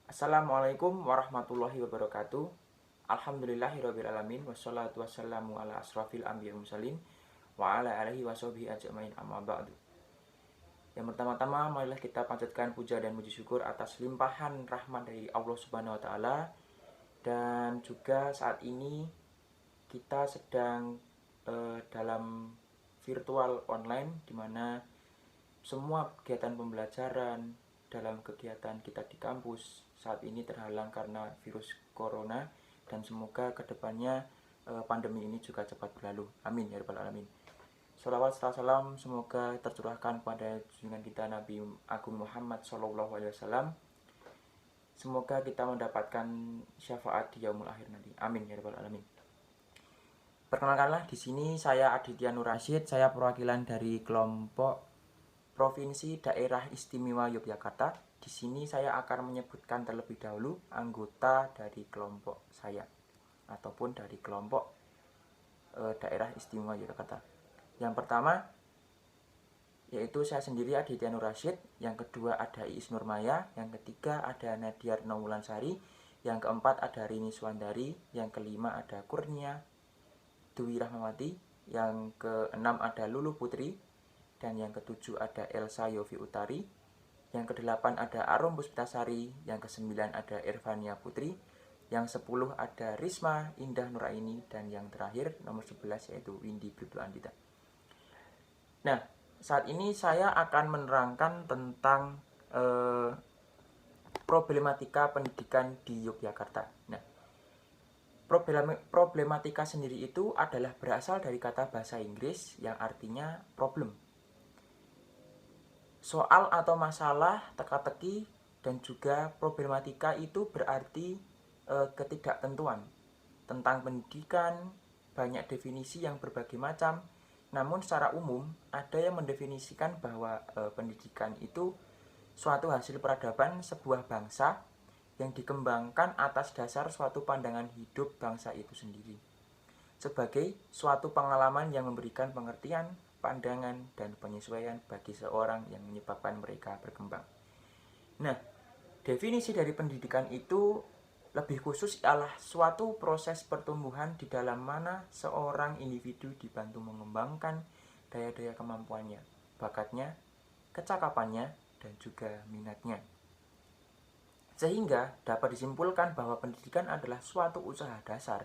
Assalamualaikum warahmatullahi wabarakatuh. Alhamdulillahirrabbilalamin. Wassalatu wassalamu ala asrafil anbiya mursalin wa ala alihi washabihi ajmain amma ba'du. Yang pertama-tama marilah kita panjatkan puja dan puji syukur atas limpahan rahmat dari Allah Subhanahu wa taala. Dan juga saat ini kita sedang dalam virtual online, di mana semua kegiatan pembelajaran dalam kegiatan kita di kampus saat ini terhalang karena virus corona, dan semoga kedepannya pandemi ini juga cepat berlalu. Amin ya rabbal alamin. Sholawat serta salam semoga tercurahkan pada junjungan kita Nabi Agung Muhammad SAW. Semoga kita mendapatkan syafaat di yaumul akhir nanti. Amin ya rabbal alamin. Perkenalkanlah, di sini saya Aditya Nur Rasyid, saya perwakilan dari kelompok Provinsi Daerah Istimewa Yogyakarta. Di sini saya akan menyebutkan terlebih dahulu anggota dari kelompok saya ataupun dari kelompok Daerah Istimewa Yogyakarta. Yang pertama yaitu saya sendiri Aditya Nur Rasyid, yang kedua ada Iis Nurmaya, yang ketiga ada Nadia Nawulansari, yang keempat ada Rini Swandari, yang kelima ada Kurnia Dwi Rahmawati, yang keenam ada Lulu Putri, dan yang ketujuh ada Elsa Yofi Utari, yang kedelapan ada Arum Puspitasari, yang kesembilan ada Irvania Putri, yang 10 ada Risma Indah Nuraini, dan yang terakhir nomor 11 yaitu Windy Bribtu Andita. Nah, saat ini saya akan menerangkan tentang problematika pendidikan di Yogyakarta. Nah, problematika sendiri itu adalah berasal dari kata bahasa Inggris yang artinya problem. Soal atau masalah, teka-teki, dan juga problematika itu berarti ketidaktentuan. Tentang pendidikan, banyak definisi yang berbagai macam. Namun secara umum, ada yang mendefinisikan bahwa pendidikan itu suatu hasil peradaban sebuah bangsa yang dikembangkan atas dasar suatu pandangan hidup bangsa itu sendiri, sebagai suatu pengalaman yang memberikan pengertian, pandangan, dan penyesuaian bagi seorang yang menyebabkan mereka berkembang. Nah, definisi dari pendidikan itu lebih khusus ialah suatu proses pertumbuhan di dalam mana seorang individu dibantu mengembangkan daya-daya kemampuannya, bakatnya, kecakapannya, dan juga minatnya. Sehingga dapat disimpulkan bahwa pendidikan adalah suatu usaha dasar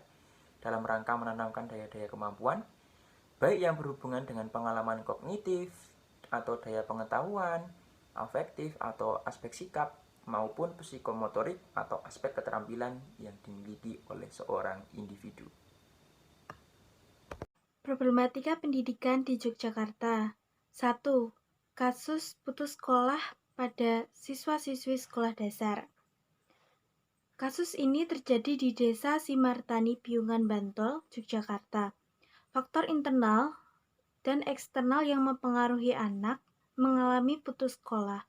dalam rangka menanamkan daya-daya kemampuan, baik yang berhubungan dengan pengalaman kognitif atau daya pengetahuan, afektif atau aspek sikap, maupun psikomotorik atau aspek keterampilan yang dimiliki oleh seorang individu. Problematika pendidikan di Yogyakarta. 1. Kasus putus sekolah pada siswa-siswi sekolah dasar. Kasus ini terjadi di Desa Simartani, Piungan, Bantul, Yogyakarta. Faktor internal dan eksternal yang mempengaruhi anak mengalami putus sekolah.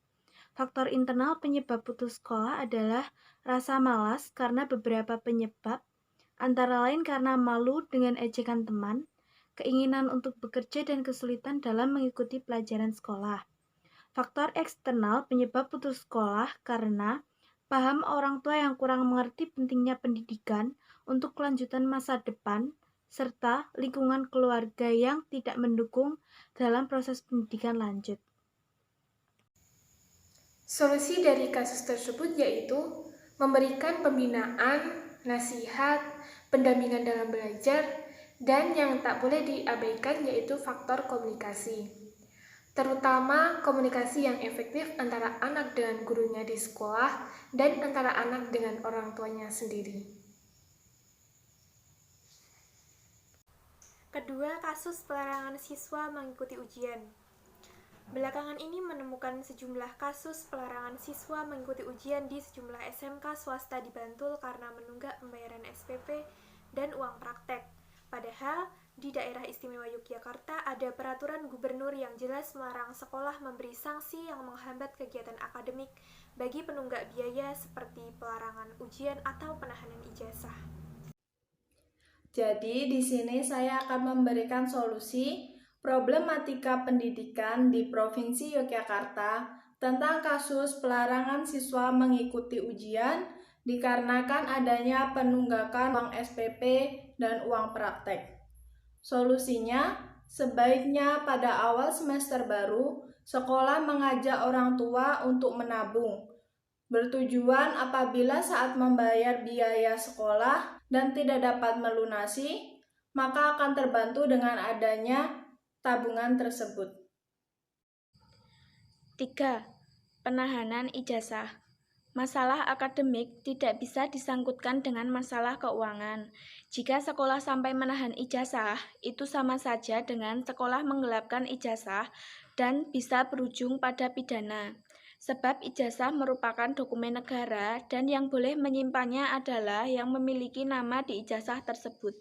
Faktor internal penyebab putus sekolah adalah rasa malas karena beberapa penyebab, antara lain karena malu dengan ejekan teman, keinginan untuk bekerja, dan kesulitan dalam mengikuti pelajaran sekolah. Faktor eksternal penyebab putus sekolah karena paham orang tua yang kurang mengerti pentingnya pendidikan untuk kelanjutan masa depan, serta lingkungan keluarga yang tidak mendukung dalam proses pendidikan lanjut. Solusi dari kasus tersebut yaitu memberikan pembinaan, nasihat, pendampingan dalam belajar, dan yang tak boleh diabaikan yaitu faktor komunikasi. Terutama komunikasi yang efektif antara anak dengan gurunya di sekolah dan antara anak dengan orang tuanya sendiri. Kedua, kasus pelarangan siswa mengikuti ujian. Belakangan ini menemukan sejumlah kasus pelarangan siswa mengikuti ujian di sejumlah SMK swasta di Bantul karena menunggak pembayaran SPP dan uang praktek. Padahal di daerah istimewa Yogyakarta ada peraturan gubernur yang jelas melarang sekolah memberi sanksi yang menghambat kegiatan akademik bagi penunggak biaya seperti pelarangan ujian atau penahanan ijazah. Jadi di sini saya akan memberikan solusi problematika pendidikan di Provinsi Yogyakarta tentang kasus pelarangan siswa mengikuti ujian dikarenakan adanya penunggakan uang SPP dan uang praktek. Solusinya, sebaiknya pada awal semester baru, sekolah mengajak orang tua untuk menabung. Bertujuan apabila saat membayar biaya sekolah dan tidak dapat melunasi, maka akan terbantu dengan adanya tabungan tersebut. 3. Penahanan ijazah. Masalah akademik tidak bisa disangkutkan dengan masalah keuangan. Jika sekolah sampai menahan ijazah, itu sama saja dengan sekolah menggelapkan ijazah dan bisa berujung pada pidana. Sebab ijazah merupakan dokumen negara dan yang boleh menyimpannya adalah yang memiliki nama di ijazah tersebut.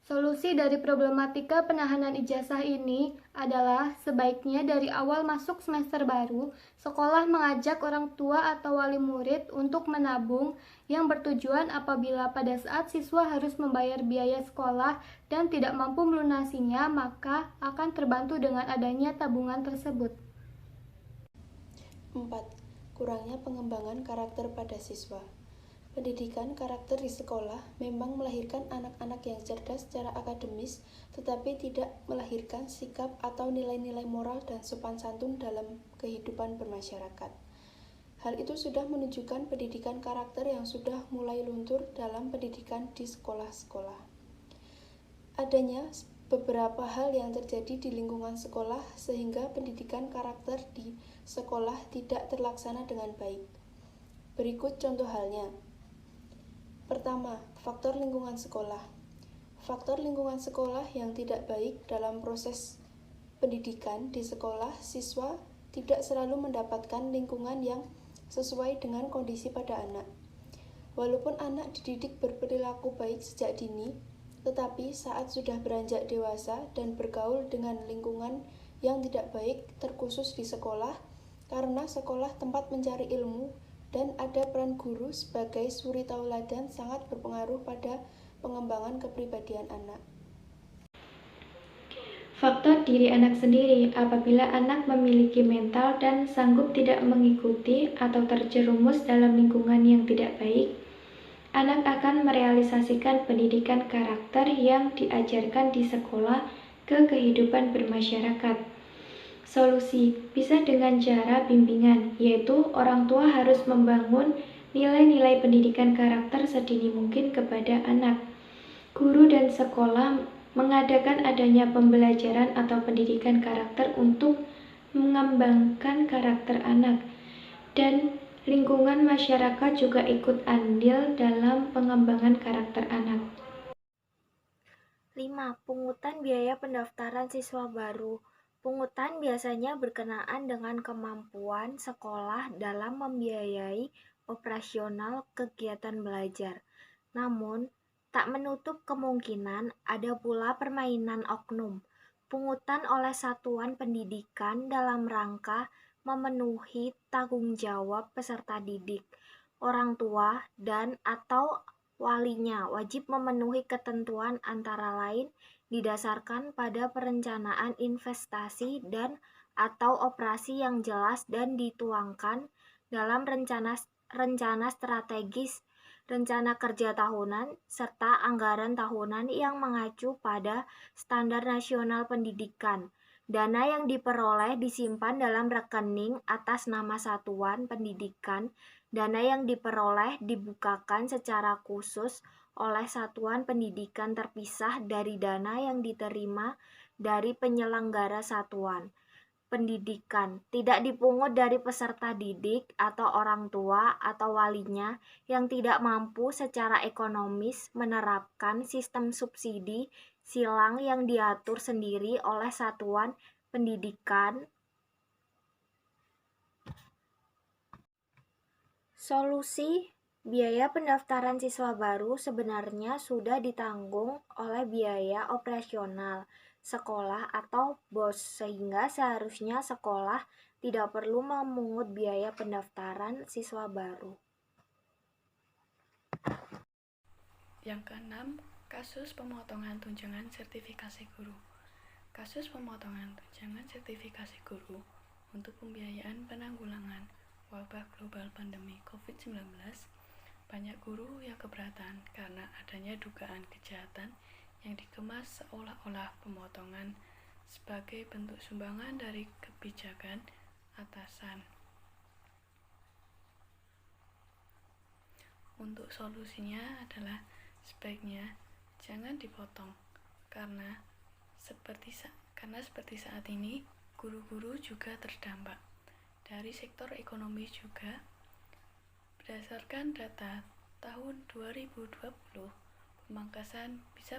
Solusi dari problematika penahanan ijazah ini adalah sebaiknya dari awal masuk semester baru, sekolah mengajak orang tua atau wali murid untuk menabung yang bertujuan apabila pada saat siswa harus membayar biaya sekolah dan tidak mampu melunasinya, maka akan terbantu dengan adanya tabungan tersebut. 4. Kurangnya pengembangan karakter pada siswa. Pendidikan karakter di sekolah memang melahirkan anak-anak yang cerdas secara akademis, tetapi tidak melahirkan sikap atau nilai-nilai moral dan sopan santun dalam kehidupan bermasyarakat. Hal itu sudah menunjukkan pendidikan karakter yang sudah mulai luntur dalam pendidikan di sekolah-sekolah. Adanya beberapa hal yang terjadi di lingkungan sekolah sehingga pendidikan karakter di sekolah tidak terlaksana dengan baik. Berikut contoh halnya. Pertama, faktor lingkungan sekolah. Faktor lingkungan sekolah yang tidak baik dalam proses pendidikan di sekolah, siswa tidak selalu mendapatkan lingkungan yang sesuai dengan kondisi pada anak. Walaupun anak dididik berperilaku baik sejak dini, tetapi saat sudah beranjak dewasa dan bergaul dengan lingkungan yang tidak baik, terkhusus di sekolah, karena sekolah tempat mencari ilmu, dan ada peran guru sebagai suri tauladan sangat berpengaruh pada pengembangan kepribadian anak. Faktor diri anak sendiri. Apabila anak memiliki mental dan sanggup tidak mengikuti atau terjerumus dalam lingkungan yang tidak baik, anak akan merealisasikan pendidikan karakter yang diajarkan di sekolah ke kehidupan bermasyarakat. Solusi bisa dengan cara bimbingan, yaitu orang tua harus membangun nilai-nilai pendidikan karakter sedini mungkin kepada anak. Guru dan sekolah mengadakan adanya pembelajaran atau pendidikan karakter untuk mengembangkan karakter anak, dan lingkungan masyarakat juga ikut andil dalam pengembangan karakter anak. 5. Pungutan biaya pendaftaran siswa baru. Pungutan biasanya berkenaan dengan kemampuan sekolah dalam membiayai operasional kegiatan belajar. Namun, tak menutup kemungkinan ada pula permainan oknum. Pungutan oleh satuan pendidikan dalam rangka memenuhi tanggung jawab peserta didik. Orang tua dan atau walinya wajib memenuhi ketentuan antara lain didasarkan pada perencanaan investasi dan atau operasi yang jelas dan dituangkan dalam rencana strategis, rencana kerja tahunan, serta anggaran tahunan yang mengacu pada standar nasional pendidikan. Dana yang diperoleh disimpan dalam rekening atas nama satuan pendidikan. Dana yang diperoleh dibukakan secara khusus oleh satuan pendidikan terpisah dari dana yang diterima dari penyelenggara satuan pendidikan, tidak dipungut dari peserta didik atau orang tua atau walinya yang tidak mampu secara ekonomis menerapkan sistem subsidi silang yang diatur sendiri oleh satuan pendidikan. Solusi biaya pendaftaran siswa baru sebenarnya sudah ditanggung oleh biaya operasional sekolah atau BOS, sehingga seharusnya sekolah tidak perlu memungut biaya pendaftaran siswa baru. Yang keenam, kasus pemotongan tunjangan sertifikasi guru. Kasus pemotongan tunjangan sertifikasi guru untuk pembiayaan penanggulangan wabah global pandemi COVID-19, banyak guru yang keberatan karena adanya dugaan kejahatan yang dikemas seolah-olah pemotongan sebagai bentuk sumbangan dari kebijakan atasan. Untuk solusinya adalah sebaiknya jangan dipotong karena seperti saat ini guru-guru juga terdampak. Dari sektor ekonomi juga, berdasarkan data tahun 2020, pemangkasan bisa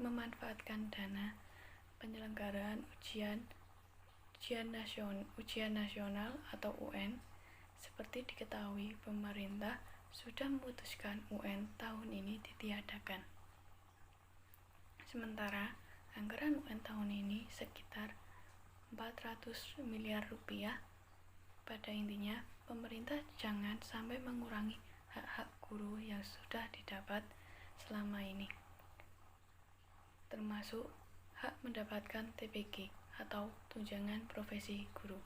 memanfaatkan dana penyelenggaraan ujian nasional atau UN. Seperti diketahui, pemerintah sudah memutuskan UN tahun ini ditiadakan. Sementara anggaran UN tahun ini sekitar 400 miliar rupiah. Pada intinya, pemerintah jangan sampai mengurangi hak-hak guru yang sudah didapat selama ini, termasuk hak mendapatkan TPG atau tunjangan profesi guru.